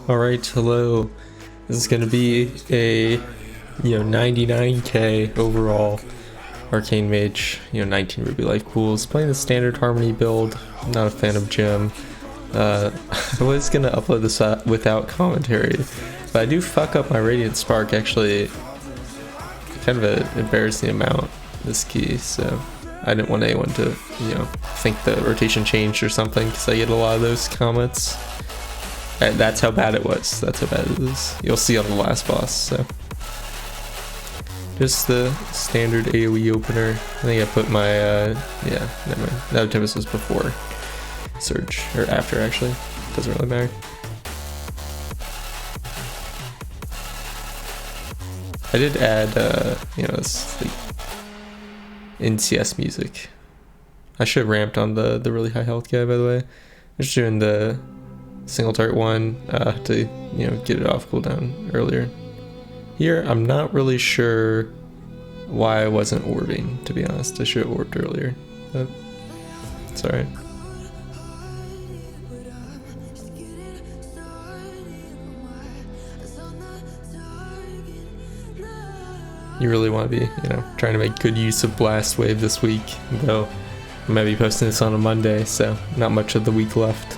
Alright, hello. This is gonna be a 99k overall Arcane Mage, 19 Ruby Life Pools. Playing the standard Harmony build. Not a fan of Gem. I was gonna upload this without commentary, but I do fuck up my Radiant Spark actually kind of an embarrassing amount this key, so I didn't want anyone to, think the rotation changed or something, because I get a lot of those comments. And that's how bad it was. That's how bad it is. You'll see on the last boss, so. Just the standard AoE opener. I think I put my, yeah, never mind. That Tempest was before Surge, or after actually. Doesn't really matter. I did add, this like NCS music. I should have ramped on the really high health guy, by the way. I'm just doing the single target one to get it off cooldown earlier. Here I'm not really sure why I wasn't orbing, to be honest. I should have orbed earlier, but it's alright. You really want to be, trying to make good use of Blast Wave this week, though I might be posting this on a Monday, so not much of the week left.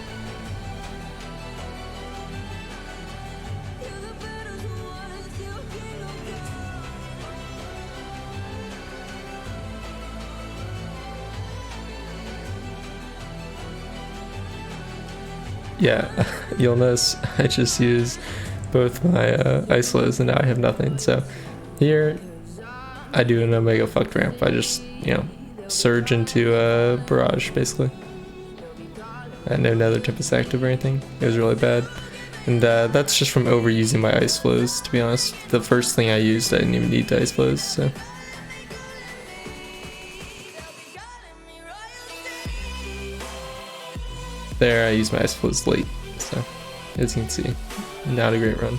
Yeah, you'll notice I just use both my ice lows and now I have nothing. So here I do an Omega fucked ramp. I just, surge into a barrage basically. I had no Nether Tempest active or anything. It was really bad. And that's just from overusing my ice flows, to be honest. The first thing I used, I didn't even need the ice flows, so. There, I used my ice flows late, so as you can see, not a great run.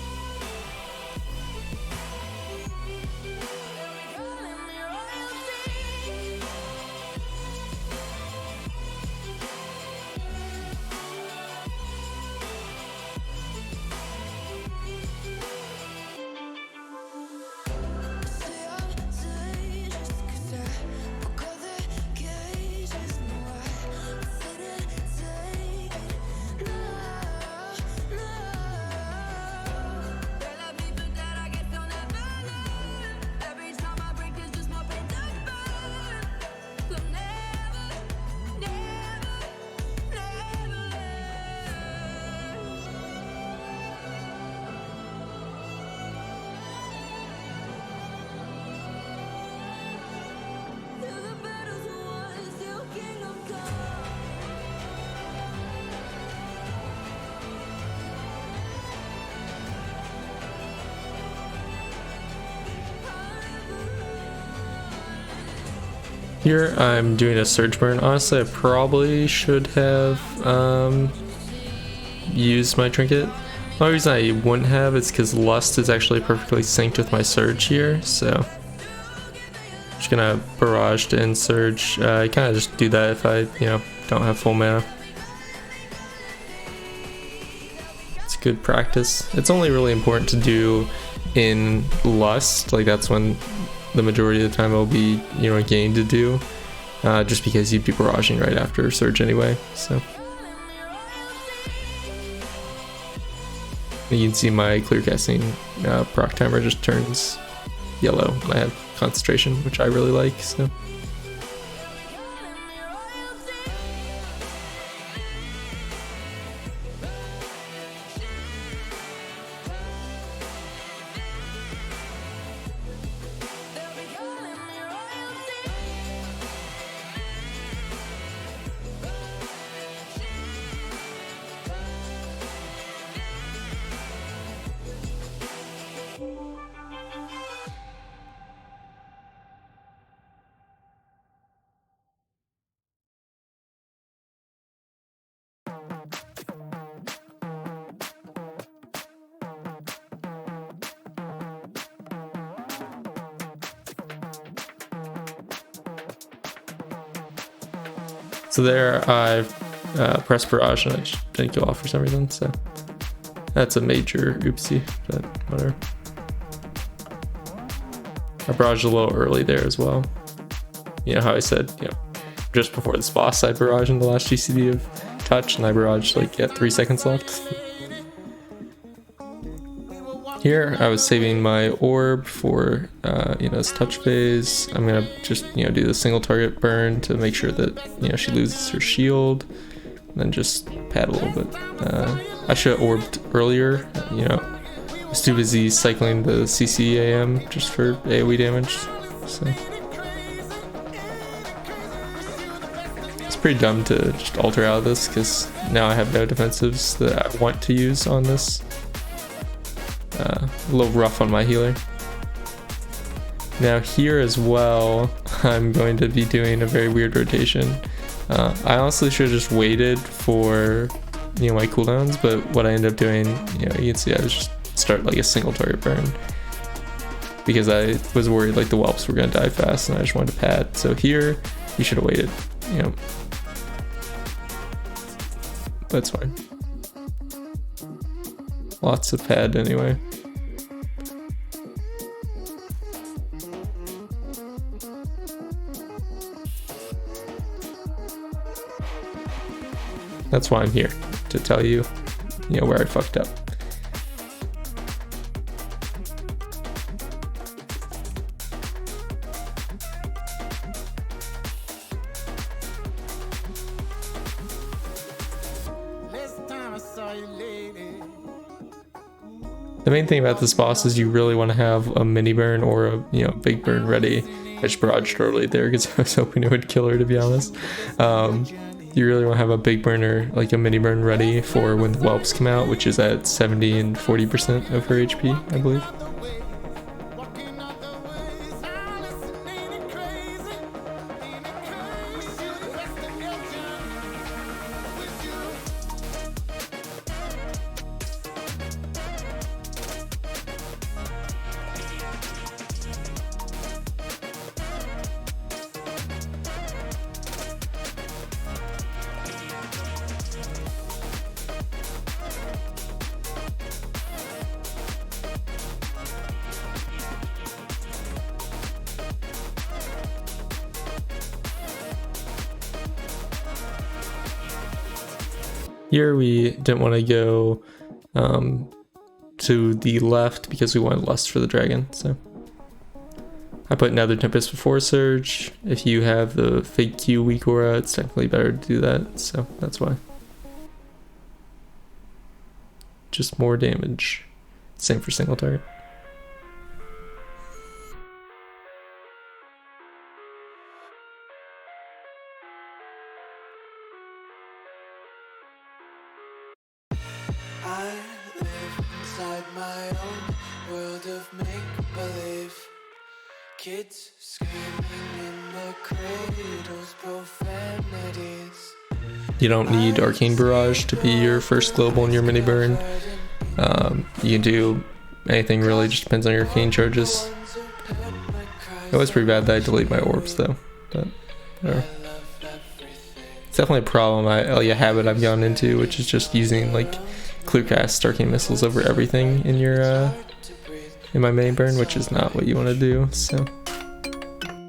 Here I'm doing a surge burn. Honestly, I probably should have used my trinket. The only reason I wouldn't have is because Lust is actually perfectly synced with my surge here, so just gonna barrage to end surge. I kind of just do that if I, don't have full mana. It's good practice. It's only really important to do in Lust, like that's when the majority of the time it'll be, a game to do, just because you'd be barraging right after surge anyway, so. You can see my clear casting proc timer just turns yellow. I have concentration, which I really like, so. So there I pressed barrage and I just didn't go off for some reason, so That's a major oopsie, but whatever. I barraged a little early there as well. You know how I said, you know, just before this boss I barraged in the last GCD of touch, and I barraged like at 3 seconds left. Here I was saving my orb for you know, this touch phase. I'm gonna just, you know, do the single target burn to make sure that, you know, she loses her shield, and then just pad a little bit. I should have orbed earlier, you know. I was too busy cycling the CCAM just for AoE damage, so. It's pretty dumb to just alter out of this, because now I have no defensives that I want to use on this. A little rough on my healer. Now here as well, I'm going to be doing a very weird rotation. I honestly should have just waited for, you know, my cooldowns, but what I ended up doing, you know, you can see I was just start like a single target burn, because I was worried like the whelps were gonna die fast and I just wanted to pad. So here, you should have waited, you know. That's fine. Lots of pad anyway. That's why I'm here, to tell you, you know, where I fucked up. The main thing about this boss is you really want to have a mini burn or a, you know, big burn ready. I just barraged early there because I was hoping it would kill her, to be honest. You really want to have a big burner, like a mini burn ready for when the whelps come out, which is at 70 and 40% of her HP, I believe. Here we didn't want to go to the left because we wanted lust for the dragon, so I put Nether Tempest before Surge. If you have the fake Q weak aura, it's definitely better to do that, so that's why. Just more damage. Same for single target. I live inside my own world of make-believe. Kids screaming in the cradles, profanities. You don't need Arcane Barrage to be your first global in your mini burn. You can do anything really, just depends on your Arcane charges. It was pretty bad that I deleted my orbs though, but whatever. It's definitely a problem, like a habit I've gone into, which is just using like clearcast Arcane missiles over everything in your in my main burn, which is not what you want to do. So,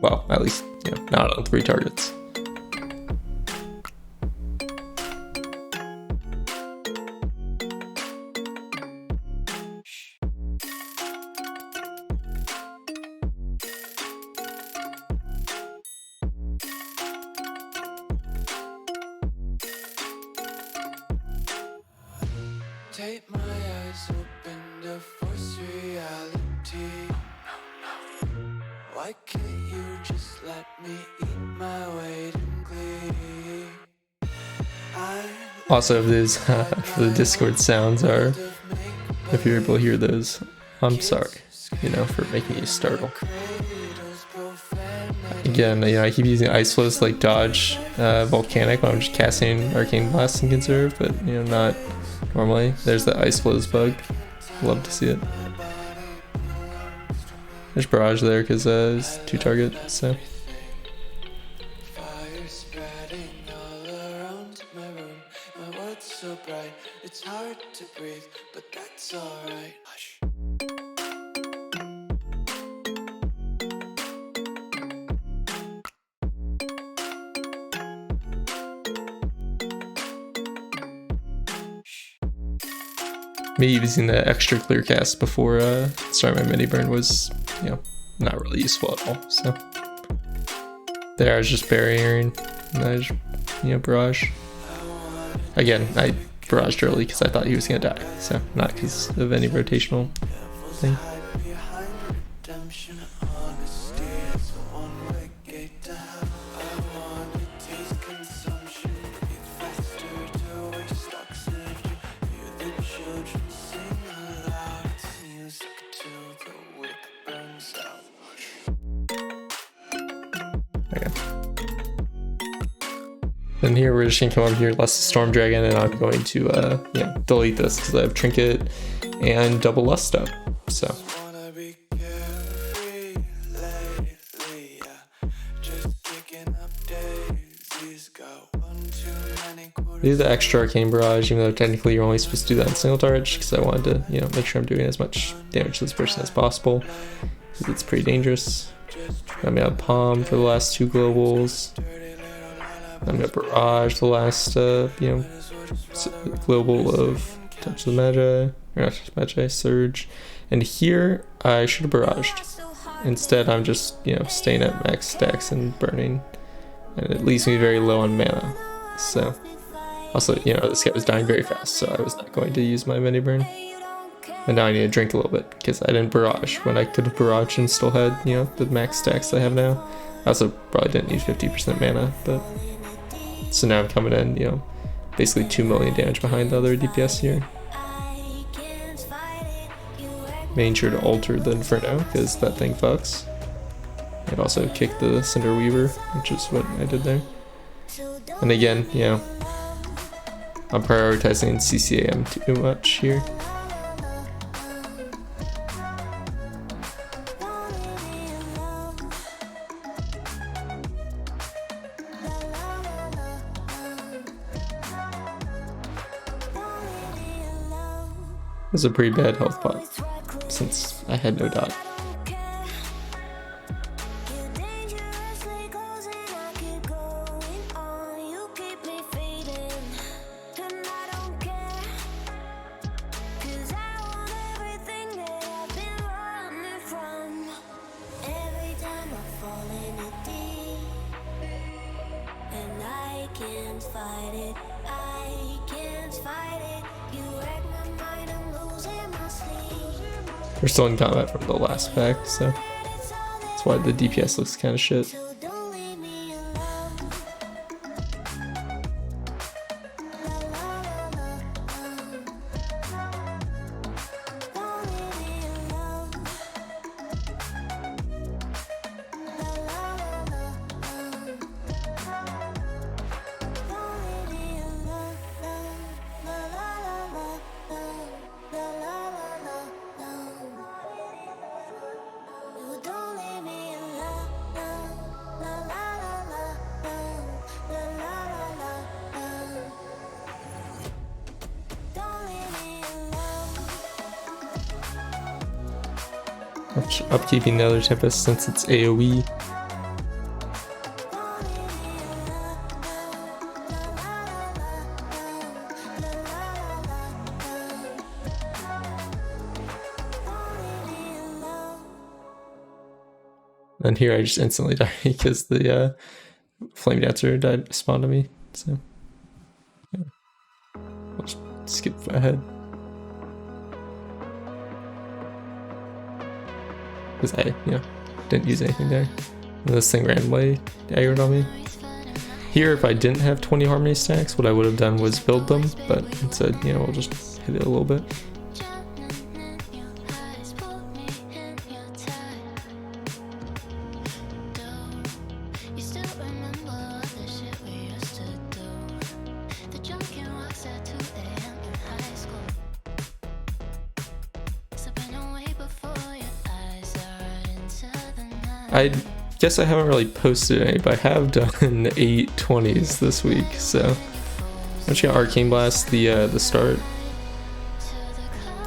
well, at least, you know, not on 3 targets. Take my eyes open to force reality. Why can't you just let me eat my weight in glee? Also, if these for the Discord sounds are, if you're able to hear those, I'm sorry, you know, for making you startle. Again, you know, I keep using Ice Flows to like dodge Volcanic when I'm just casting Arcane Blast and Conserve, but you know, not normally. There's the Ice Flows bug. Love to see it. There's Barrage there because it's 2 target, so. Fire spreading all around my room. My world's so bright, it's hard to breathe. breathe, but that's alright. Hush. Me using the extra clear cast before starting my mini burn was, you know, not really useful at all. So there I was just barriering, and I just, you know, barrage. Again, I barraged early because I thought he was gonna die, so not because of any rotational thing. Then here we're just gonna come over here, less the Storm Dragon, and I'm going to yeah, delete this because I have Trinket and double Lust up. So do the extra Arcane Barrage, even though technically you're only supposed to do that in single target, because I wanted to, you know, make sure I'm doing as much damage to this person as possible, because it's pretty dangerous. I'm gonna Palm for the last 2 globals. I'm gonna barrage the last, you know, global of Touch the Magi, or not Touch the Magi, Surge. And here, I should have barraged. Instead, I'm just, you know, staying at max stacks and burning. And it leaves me very low on mana. So, also, you know, this guy was dying very fast, so I was not going to use my mini burn. And now I need to drink a little bit, because I didn't barrage when I could have barraged and still had, you know, the max stacks I have now. I also probably didn't need 50% mana, but... So now I'm coming in, you know, basically 2 million damage behind the other DPS here. Making sure to alter the Inferno, because that thing fucks. And also kick the Cinder Weaver, which is what I did there. And again, you know, I'm prioritizing CCAM too much here. It was a pretty bad health pot, since I had no dot. We're still in combat from the last pack, so that's why the DPS looks kind of shit. Upkeeping the other Tempest since it's AoE. And here I just instantly die because the Flame Dancer spawned on me. So yeah. I'll just skip ahead. Because I, you know, didn't use anything there. And this thing randomly aggroed on me. Here, if I didn't have 20 Harmony stacks, what I would have done was build them, but instead, you know, we'll just hit it a little bit. I guess I haven't really posted any, but I have done 8 20s this week, so I'm just gonna Arcane Blast the start.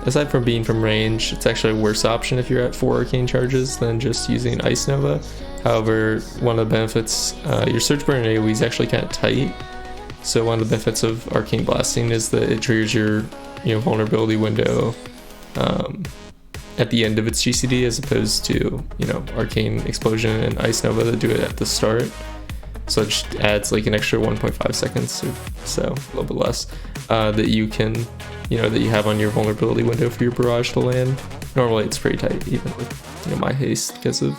aside from being from range, it's actually a worse option if you're at 4 arcane charges than just using Ice Nova. However, one of the benefits, your Surge Burn and AoE is actually kind of tight. So one of the benefits of Arcane Blasting is that it triggers your vulnerability window at the end of its GCD, as opposed to Arcane Explosion and Ice Nova that do it at the start. So it just adds like an extra 1.5 seconds or so, a little bit less, that you can, that you have on your vulnerability window for your barrage to land. Normally it's pretty tight, even with my haste, because of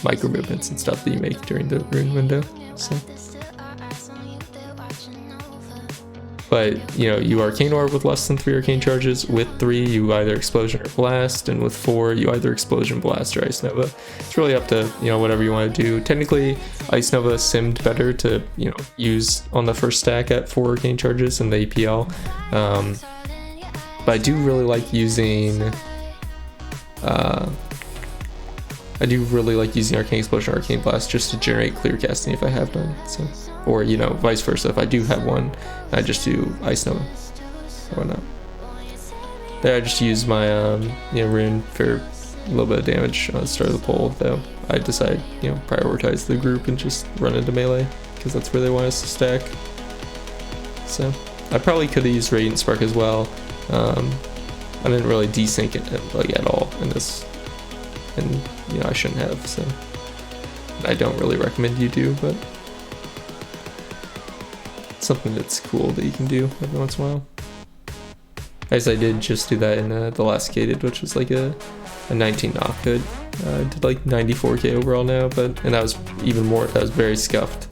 micro movements and stuff that you make during the rune window. So. But you Arcane Orb with less than 3 arcane charges. With 3, you either Explosion or Blast, and with 4, you either Explosion, Blast, or Ice Nova. It's really up to whatever you want to do. Technically, Ice Nova simmed better to use on the first stack at 4 arcane charges in the APL. But I do really like using Arcane Explosion or Arcane Blast just to generate clear casting if I have none. So, or vice versa, if I do have one, I just do Ice Nova or whatnot. There I just use my rune for a little bit of damage on the start of the poll, though I decide prioritize the group and just run into melee because that's where they want us to stack. So I probably could have used Radiant Spark as well. I didn't really desync it like at all in this, and I shouldn't have, so I don't really recommend you do, but it's something that's cool that you can do every once in a while. As I did just do that in the last gated, which was like a 19 knock hood. I did like 94k overall now, and that was even more, that was very scuffed,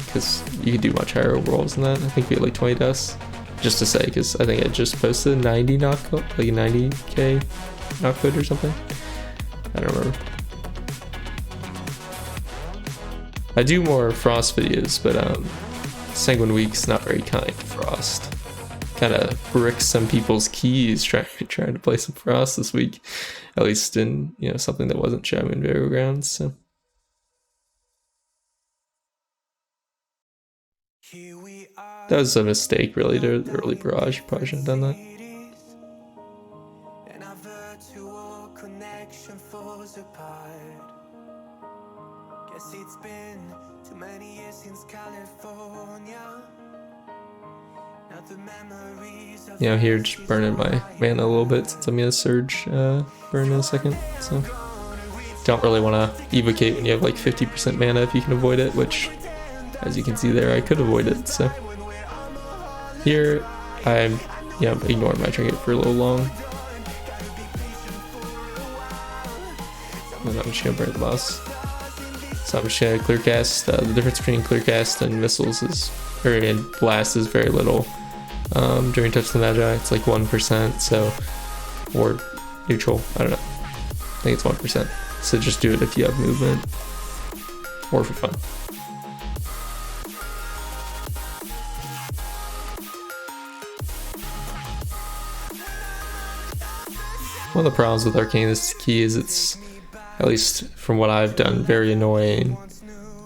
because you could do much higher overalls than that. I think we had like 20 deaths, just to say, because I think I just posted 90 knock, like 90k knock hood or something. I don't remember. I do more Frost videos, but Sanguine Week's not very kind to Frost. Kind of bricks some people's keys trying to play some Frost this week, at least in something that wasn't Shaman Burial Grounds. So. That was a mistake, really, to early barrage. Probably shouldn't have done that. It's been too many years since California. Now the memories of Here just burning my mana a little bit since I'm gonna surge burn in a second. So don't really want to evocate when you have like 50% mana if you can avoid it, which, as you can see there, I could avoid it. So here I'm ignoring my trinket for a little long, and I'm just gonna burn the boss. So I'm just gonna clear cast. The difference between clear cast and missiles and blast is very little. During Touch the Magi, it's like 1%, so, or neutral, I don't know. I think it's 1%. So just do it if you have movement, or for fun. One of the problems with Arcane this key is it's, at least from what I've done, very annoying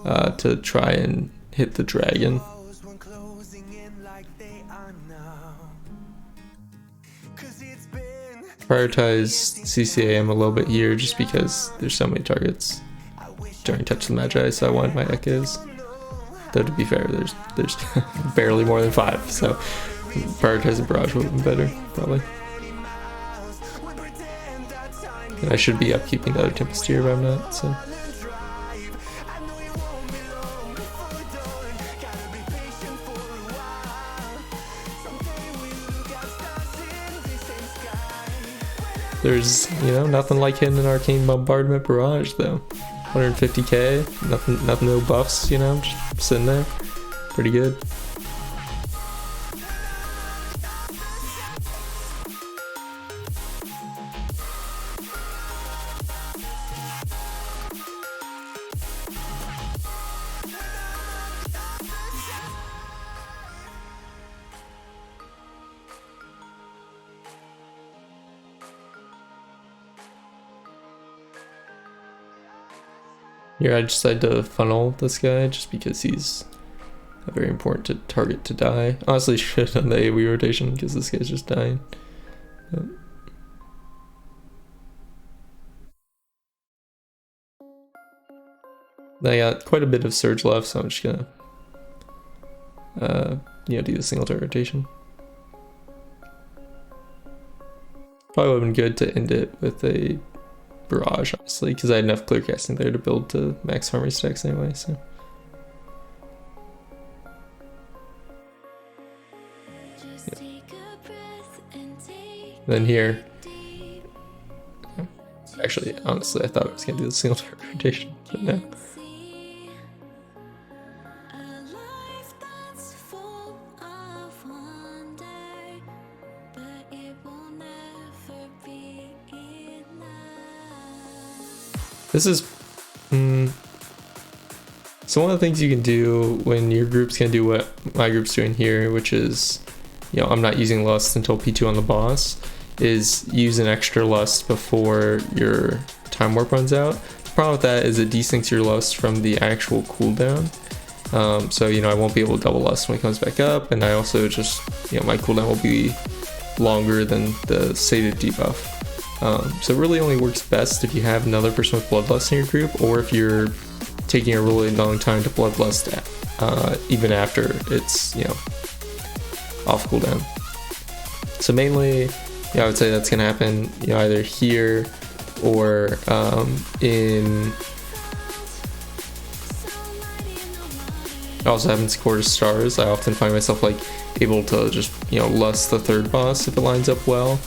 to try and hit the dragon. Prioritize CCAM a little bit here just because there's so many targets during Touch the Magi, so I wanted my echoes. Though to be fair, there's barely more than 5, so prioritizing barrage would have been better, probably. And I should be upkeeping the other Tempest here, but I'm not, so. There's, nothing like hitting an Arcane Bombardment Barrage, though. 150k, nothing, no buffs, just sitting there. Pretty good. Here I decided to funnel this guy just because he's very important to target to die. Honestly, should have done the AoE rotation because this guy's just dying. But I got quite a bit of surge left, so I'm just gonna do the single turret rotation. Probably would have been good to end it with a barrage, honestly, because I had enough clear casting there to build to max armory stacks anyway. So then here, actually, honestly, I thought I was gonna do the single turret rotation, but no. This is so one of the things you can do when your group's gonna do what my group's doing here, which is, I'm not using lust until P2 on the boss, is use an extra lust before your time warp runs out. The problem with that is it desyncs your lust from the actual cooldown. So I won't be able to double lust when it comes back up, and I also just, my cooldown will be longer than the sated debuff. So it really only works best if you have another person with bloodlust in your group, or if you're taking a really long time to bloodlust even after it's off cooldown. So mainly I would say that's gonna happen either here or in, it also happens Court of Stars. I often find myself like able to just lust the third boss if it lines up well.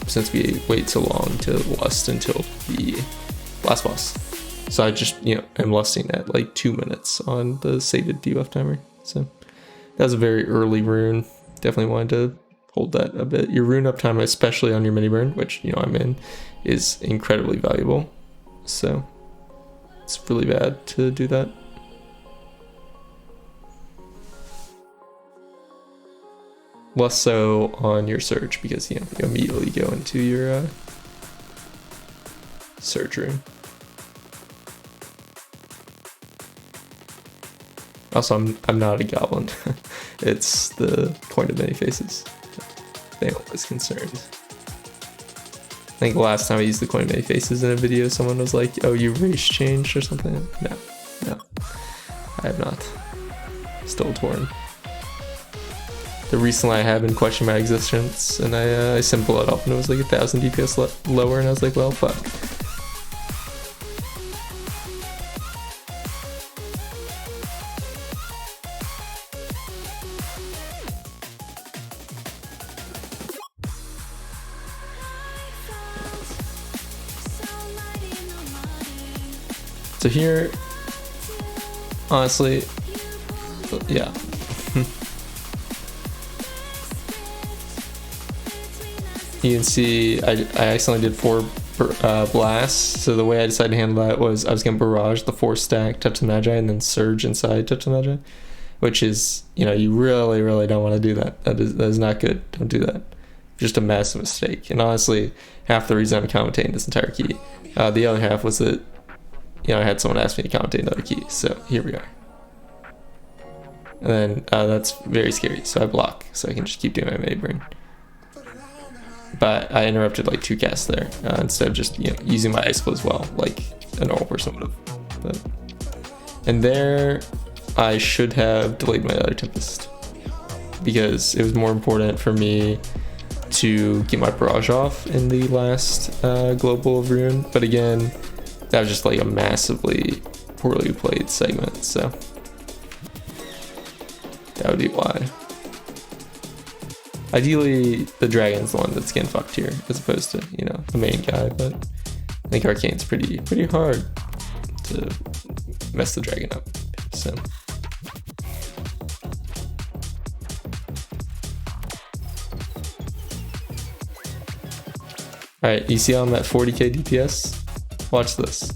Since we wait so long to lust until the last boss. So I just, am lusting at like 2 minutes on the sated debuff timer. So that was a very early rune. Definitely wanted to hold that a bit. Your rune uptime, especially on your mini burn, which, I'm in, is incredibly valuable. So it's really bad to do that. Less so on your surge because you immediately go into your surge room. Also, I'm not a goblin. It's the point of many faces. They always concerned. I think the last time I used the coin of many faces in a video, someone was like, "Oh, you race changed or something." No, I have not. Still torn. Recently I have been questioning my existence, and I simple it up and it was like 1,000 DPS lower, and I was like, well, fuck. So here, honestly, yeah. You can see I accidentally did 4 blasts. So the way I decided to handle that was I was going to barrage the 4 stack Touch the Magi and then surge inside Touch the Magi, which is, you really don't want to do that. That is not good. Don't do that. Just a massive mistake. And honestly, half the reason I'm commentating this entire key, the other half was that, I had someone ask me to commentate another key. So here we are. And then that's very scary. So I block so I can just keep doing my mini burn. But I interrupted like 2 casts there instead of just using my ice as well, like a normal person would have. And there, I should have delayed my other Tempest because it was more important for me to get my barrage off in the last global of rune. But again, that was just like a massively poorly played segment, so that would be why. Ideally, the dragon's the one that's getting fucked here, as opposed to, the main guy, but I think Arcane's pretty hard to mess the dragon up, so. Alright, you see how I'm at 40k DPS? Watch this.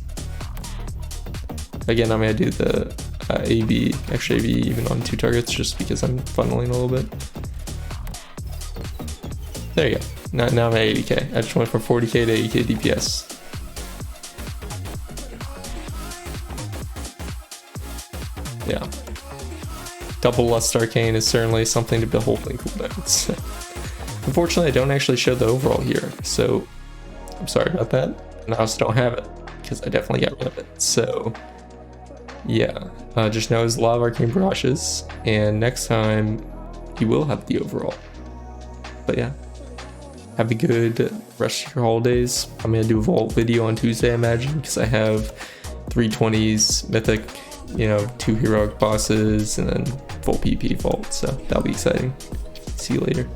Again, I'm gonna do the AB, extra AB even on 2 targets, just because I'm funneling a little bit. There you go. Now I'm at 80k. I just went from 40k to 80k DPS. yeah. Double Lust Arcane is certainly something to behold in cooldowns. Unfortunately, I don't actually show the overall here, so I'm sorry about that. And I also don't have it, because I definitely got rid of it. So, yeah, just know there's a lot of Arcane Barrages, and next time you will have the overall. But yeah, have a good rest of your holidays. I'm going to do a vault video on Tuesday, I imagine, because I have 320s, mythic, you know, 2 heroic bosses, and then full PP vault, so that'll be exciting. See you later.